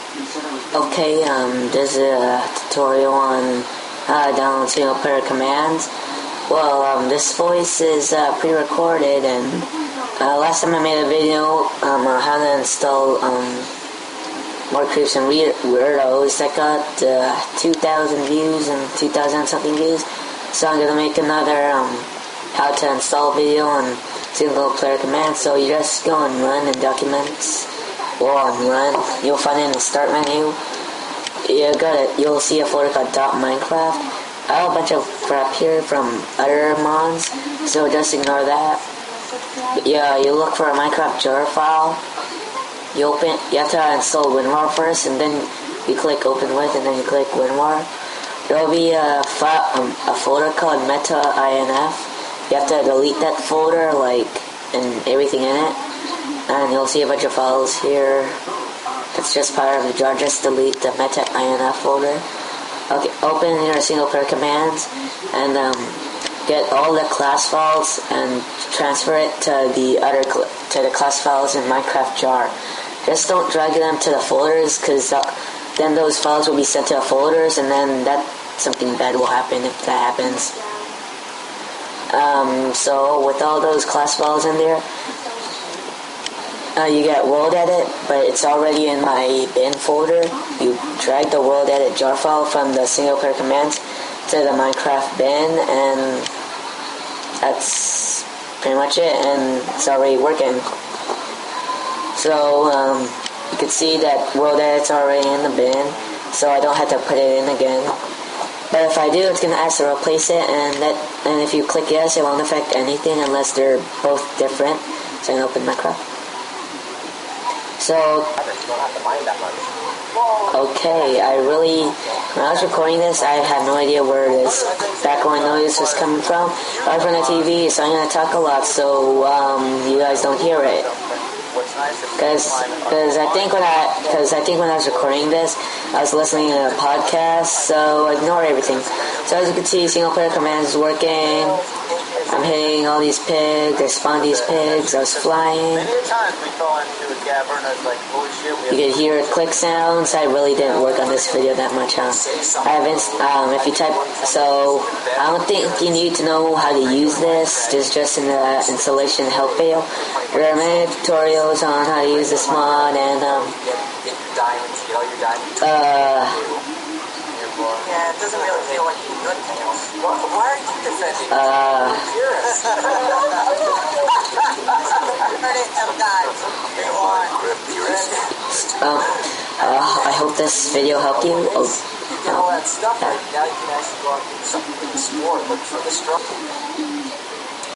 Okay, this is a tutorial on how to download single player commands. Well, this voice is pre-recorded, and last time I made a video on how to install more creeps and weirdos that got 2,000 views and 2,000 something views. So I'm gonna make another how to install video on single player commands. So you just go and run in documents. Well, on run, you'll find it in the start menu. You'll see a folder called .minecraft. I have a bunch of crap here from other mods, so just ignore that. Yeah, you look for a Minecraft jar file. You have to install WinRAR first, and then you click open with, and then you click WinRAR. There will be a folder called meta.inf. You have to delete that folder, and everything in it. And you'll see a bunch of files here. It's just part of the jar. Just delete the meta.inf folder. Okay, open your single player commands and get all the class files and transfer it to the class files in Minecraft jar. Just don't drag them to the folders, because then those files will be sent to the folders, and then something bad will happen if that happens. So with all those class files in there, you get world edit, but it's already in my bin folder. You drag the world edit jar file from the single player commands to the Minecraft bin, and that's pretty much it, and it's already working. So you can see that world edit's already in the bin, so I don't have to put it in again. But if I do, it's going to ask to replace it, and if you click yes, it won't affect anything unless they're both different. So I'm going to open Minecraft. So, okay, when I was recording this, I had no idea where this background noise was coming from. Right from the TV, so I'm going to talk a lot so you guys don't hear it. Because I think when I was recording this, I was listening to a podcast, so ignore everything. So as you can see, single player commands is working. I'm hitting all these pigs. I spawned these pigs. I was flying. You can hear click sounds. I really didn't work on this video that much, huh? If you type, so I don't think you need to know how to use this. This is just in the installation help video. There are many tutorials on how to use this mod, and yeah, it doesn't really feel like you're good, Tails. Why are you defending? I hope this video helped you. All that stuff, now you can actually go out and do something in the store, look for the structure.